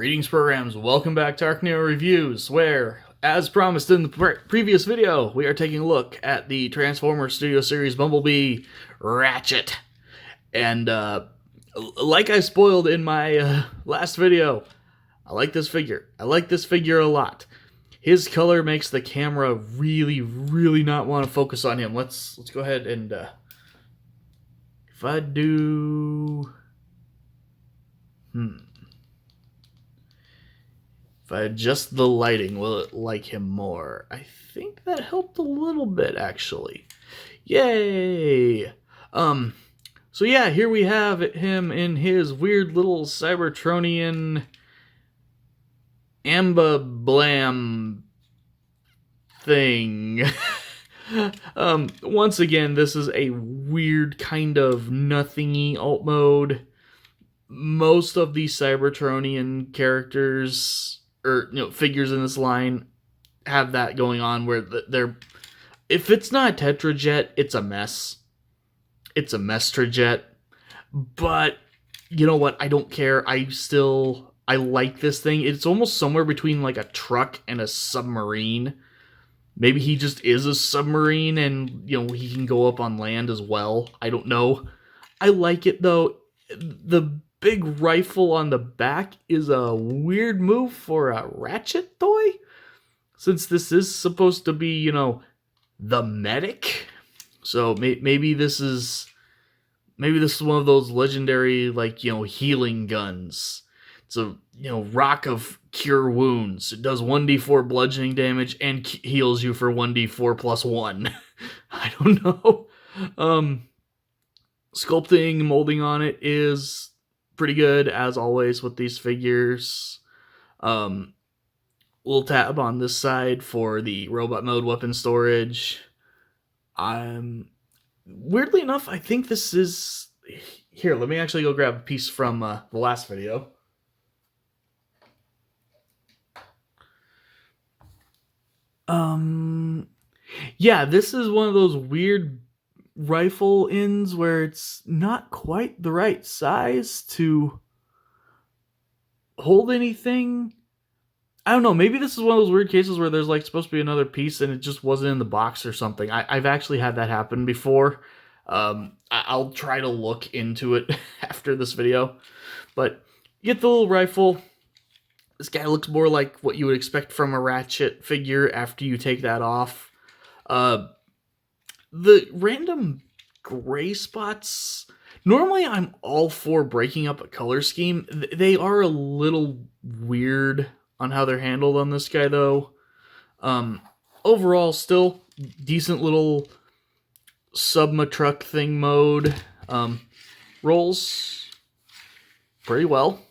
Greetings, programs. Welcome back to ArcNeo Reviews, where, as promised in the previous video, we are taking a look at the Transformers Studio Series Bumblebee Ratchet. And, like I spoiled in my last video, I like this figure. I like this figure a lot. His color makes the camera really not want to focus on him. Let's go ahead and, if I do... If I adjust the lighting, will it like him more? I think that helped a little bit, actually. Yay! So yeah, here we have him in his weird little Cybertronian Amba Blam thing. Once again, this is a weird kind of nothingy alt mode. Most of the Cybertronian characters, or figures in this line, have that going on where they're, if it's not a Tetrajet, it's a mess. It's a Mestrajet. But you know what? I don't care. I like this thing. It's almost somewhere between like a truck and a submarine. Maybe he just is a submarine and he can go up on land as well. I don't know. I like it though. The big rifle on the back is a weird move for a Ratchet toy, since this is supposed to be, the medic. So maybe this is one of those legendary, healing guns. It's a rock of cure wounds. It does 1d4 bludgeoning damage and heals you for 1d4 plus 1. I don't know. Sculpting, molding on it is pretty good, as always with these figures. Little tab on this side for the robot mode weapon storage. Weirdly enough, I think this is... Here, let me actually go grab a piece from the last video. Yeah, this is one of those weird rifle ends where it's not quite the right size to hold anything. I don't know, maybe this is one of those weird cases where there's supposed to be another piece and it just wasn't in the box or something. I've actually had that happen before. I'll try to look into it after this video. But you get the little rifle. This guy looks more like what you would expect from a Ratchet figure after you take that off. The random gray spots, normally I'm all for breaking up a color scheme. They are a little weird on how they're handled on this guy, though. Overall, still decent little Subma truck thing mode. Rolls pretty well,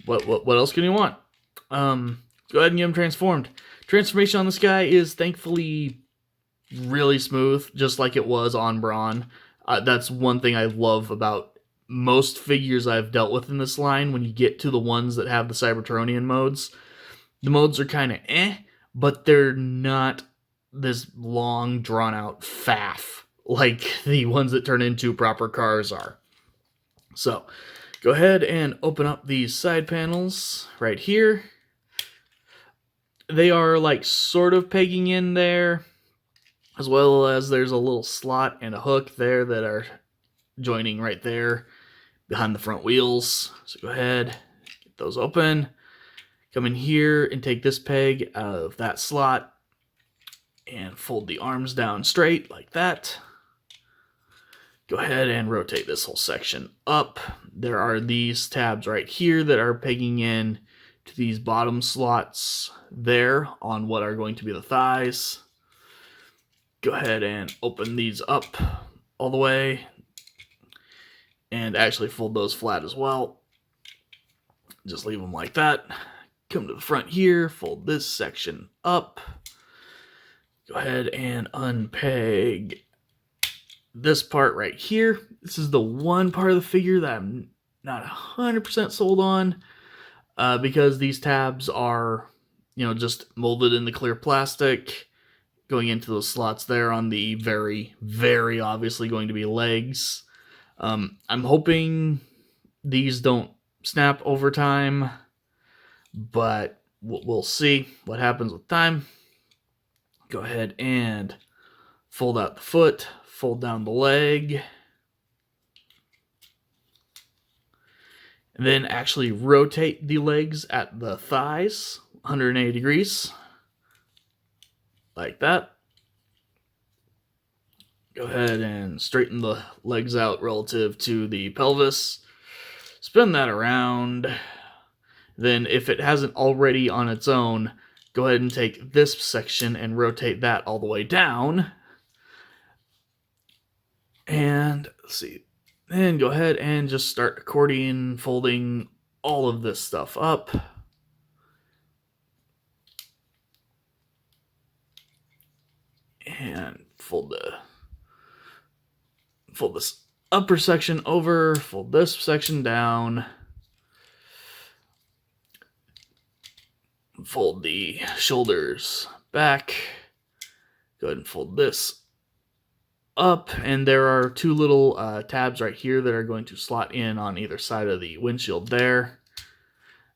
What else can you want? Go ahead and get him transformed. Transformation on this guy is thankfully really smooth, just like it was on Brawn. That's one thing I love about most figures I've dealt with in this line. When you get to the ones that have the Cybertronian modes, the modes are kind of but they're not this long, drawn-out faff like the ones that turn into proper cars are. So, go ahead and open up these side panels right here. They are sort of pegging in there, as well as there's a little slot and a hook there that are joining right there behind the front wheels. So go ahead, get those open. Come in here and take this peg out of that slot and fold the arms down straight like that. Go ahead and rotate this whole section up. There are these tabs right here that are pegging in to these bottom slots there on what are going to be the thighs. Go ahead and open these up all the way and actually fold those flat as well. Just leave them like that. Come to the front here, fold this section up. Go ahead and unpeg this part right here. This is the one part of the figure that I'm not 100% sold on, because these tabs are, just molded in the clear plastic, going into those slots there on the very obviously going to be legs. I'm hoping these don't snap over time, but we'll see what happens with time. Go ahead and fold out the foot, fold down the leg, and then actually rotate the legs at the thighs 180 degrees, like that. Go ahead and straighten the legs out relative to the pelvis. Spin that around. Then if it hasn't already on its own, go ahead and take this section and rotate that all the way down. And let's see. Then go ahead and just start accordion folding all of this stuff up. And fold this upper section over, fold this section down, fold the shoulders back, go ahead and fold this up, and there are two little tabs right here that are going to slot in on either side of the windshield there,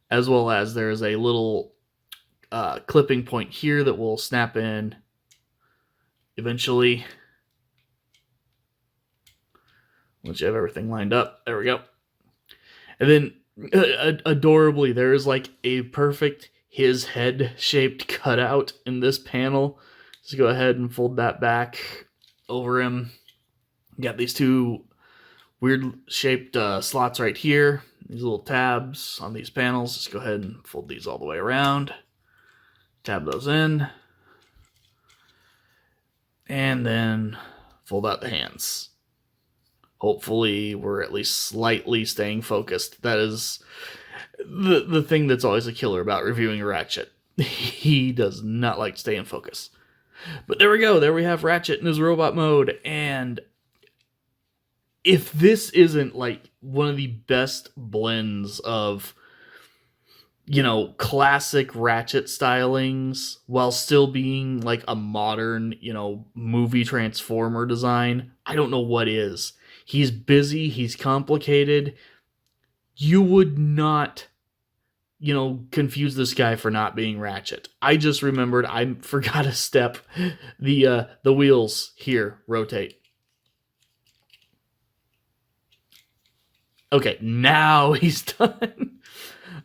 as well as there's a little clipping point here that will snap in eventually. Once you have everything lined up, there we go. And then, adorably, there is like a perfect his head shaped cutout in this panel. So go ahead and fold that back over him. Got these two weird shaped slots right here. These little tabs on these panels. Just go ahead and fold these all the way around. Tab those in. And then fold out the hands. Hopefully we're at least slightly staying focused. That is the thing that's always a killer about reviewing a Ratchet. He does not like to stay in focus. But there we go. There we have Ratchet in his robot mode. And if this isn't like one of the best blends of, you know, classic Ratchet stylings while still being like a modern, you know, movie Transformer design, I don't know what is. He's busy, he's complicated. You would not, you know, confuse this guy for not being Ratchet. I just remembered I forgot a step. The wheels here rotate. Okay, now he's done.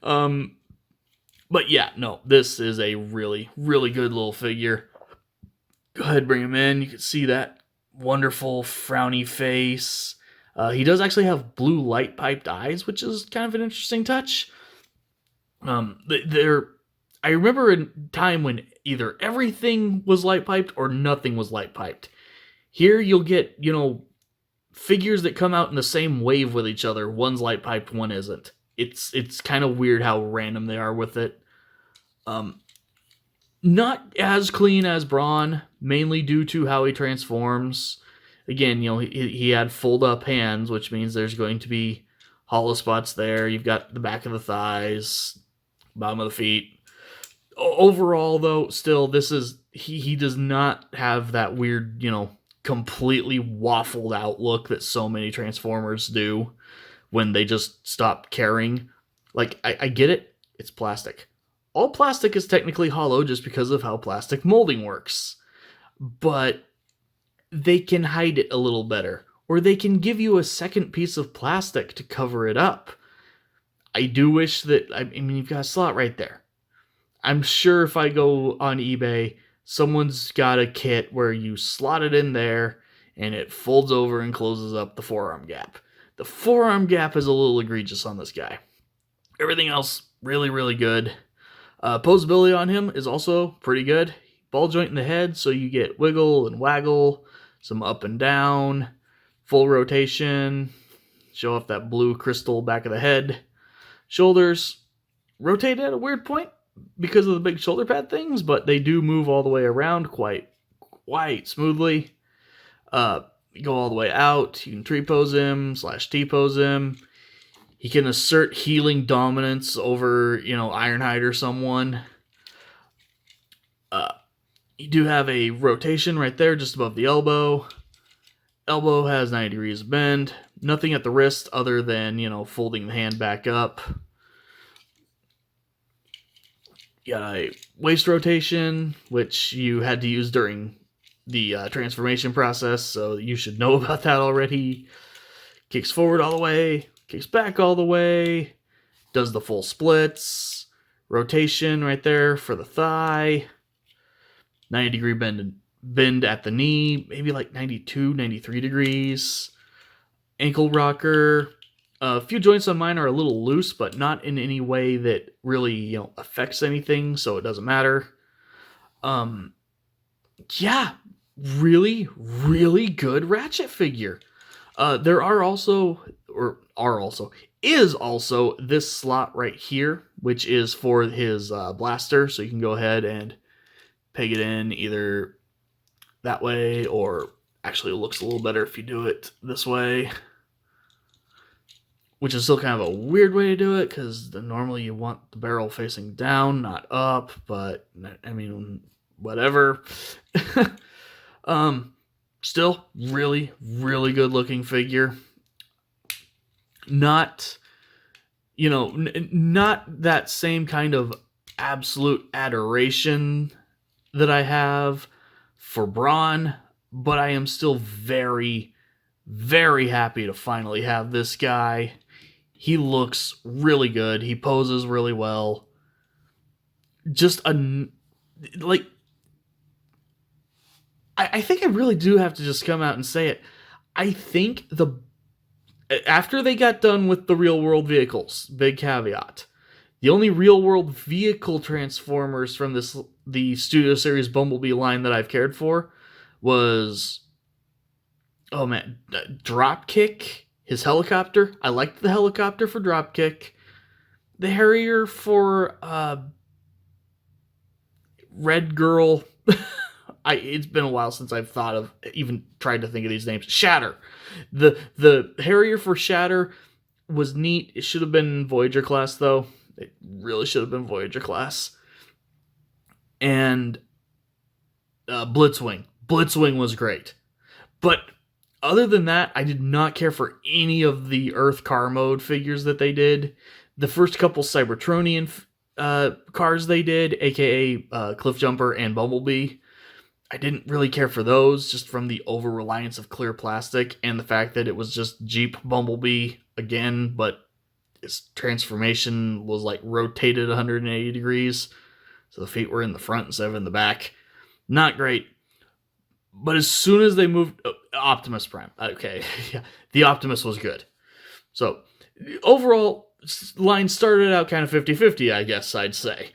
But yeah, no, this is a really, really good little figure. Go ahead, bring him in. You can see that wonderful frowny face. He does actually have blue light-piped eyes, which is kind of an interesting touch. I remember a time when either everything was light-piped or nothing was light-piped. Here you'll get, you know, figures that come out in the same wave with each other. One's light-piped, one isn't. It's kind of weird how random they are with it. Not as clean as Brawn, mainly due to how he transforms. Again, you know, he had fold-up hands, which means there's going to be hollow spots there. You've got the back of the thighs, bottom of the feet. Overall, though, still, this is... He does not have that weird, you know, completely waffled out look that so many Transformers do when they just stop caring. Like, I get it. It's plastic. All plastic is technically hollow just because of how plastic molding works. But they can hide it a little better. Or they can give you a second piece of plastic to cover it up. I do wish that... I mean, you've got a slot right there. I'm sure if I go on eBay, someone's got a kit where you slot it in there and it folds over and closes up the forearm gap. The forearm gap is a little egregious on this guy. Everything else, really, really good. Posability on him is also pretty good. Ball joint in the head, so you get wiggle and waggle, some up and down, full rotation, show off that blue crystal back of the head. Shoulders rotate at a weird point because of the big shoulder pad things, but they do move all the way around quite smoothly. Go all the way out. You can tree pose him, / T-pose him. He can assert healing dominance over, you know, Ironhide or someone. You do have a rotation right there just above the elbow. Elbow has 90 degrees of bend. Nothing at the wrist other than, you know, folding the hand back up. You got a waist rotation, which you had to use during the transformation process, so you should know about that already. Kicks forward all the way, kicks back all the way, does the full splits, rotation right there for the thigh, 90-degree bend at the knee, maybe like 92, 93 degrees, ankle rocker. A few joints on mine are a little loose, but not in any way that really affects anything, so it doesn't matter. Yeah, really, really good Ratchet figure. There is also this slot right here, which is for his blaster, so you can go ahead and peg it in either that way, or actually it looks a little better if you do it this way, which is still kind of a weird way to do it, because normally you want the barrel facing down, not up, but I mean, whatever. Still really, really good looking figure. Not, not that same kind of absolute adoration that I have for Brawn, but I am still very, very happy to finally have this guy. He looks really good. He poses really well. Just I think I really do have to just come out and say it. I think after they got done with the real world vehicles, big caveat, the only real world vehicle Transformers from the Studio Series Bumblebee line that I've cared for was, Dropkick, his helicopter. I liked the helicopter for Dropkick. The Harrier for Red Girl. It's been a while since I've even tried to think of these names. Shatter. The Harrier for Shatter was neat. It should have been Voyager class, though. It really should have been Voyager class. And Blitzwing. Blitzwing was great. But other than that, I did not care for any of the Earth car mode figures that they did. The first couple Cybertronian cars they did, aka Cliffjumper and Bumblebee, I didn't really care for those, just from the over-reliance of clear plastic and the fact that it was just Jeep Bumblebee again, but its transformation was like rotated 180 degrees, so the feet were in the front instead of in the back. Not great. But as soon as they moved... Optimus Prime. Okay, yeah, the Optimus was good. So, overall, line started out kind of 50-50, I guess I'd say.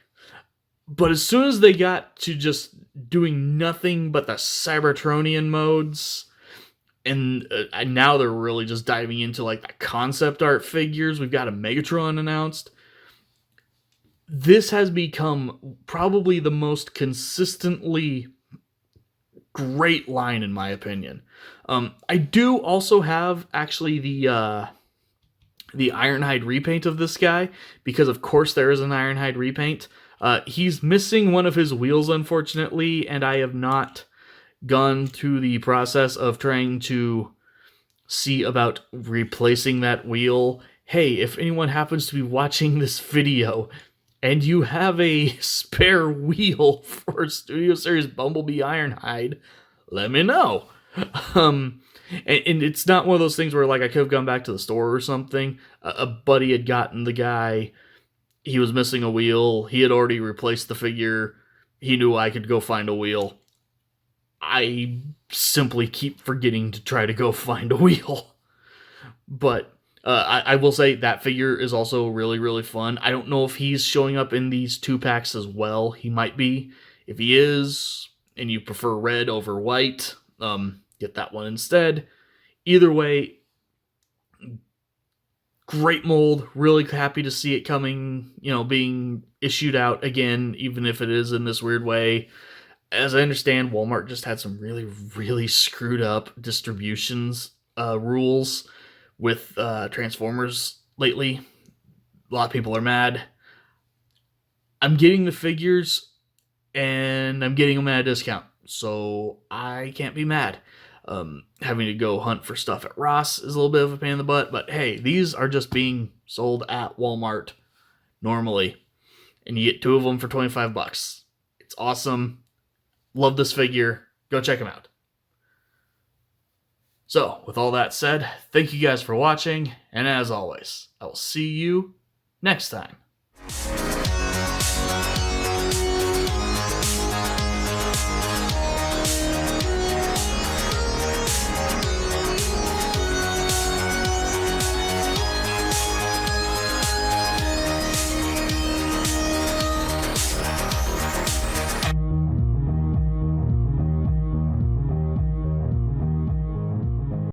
But as soon as they got to just doing nothing but the Cybertronian modes, and now they're really just diving into like the concept art figures. We've got a Megatron announced. This has become probably the most consistently great line in my opinion. I do also have actually the Ironhide repaint of this guy, because of course there is an Ironhide repaint. He's missing one of his wheels, unfortunately, and I have not gone through the process of trying to see about replacing that wheel. Hey, if anyone happens to be watching this video and you have a spare wheel for Studio Series Bumblebee Ironhide, let me know. And it's not one of those things where like I could have gone back to the store or something. A buddy had gotten the guy. He was missing a wheel. He had already replaced the figure. He knew I could go find a wheel. I simply keep forgetting to try to go find a wheel. But I will say that figure is also really, really fun. I don't know if he's showing up in these 2-packs as well. He might be. If he is, and you prefer red over white, get that one instead. Either way, great mold. Really happy to see it coming, being issued out again, even if it is in this weird way. As I understand, Walmart just had some really, really screwed up distributions rules with Transformers lately. A lot of people are mad. I'm getting the figures, and I'm getting them at a discount, so I can't be mad. Having to go hunt for stuff at Ross is a little bit of a pain in the butt, but hey, these are just being sold at Walmart normally. and you get 2 of them for 25 bucks. It's awesome. Love this figure. Go check him out. So, with all that said, thank you guys for watching, and as always, I will see you next time.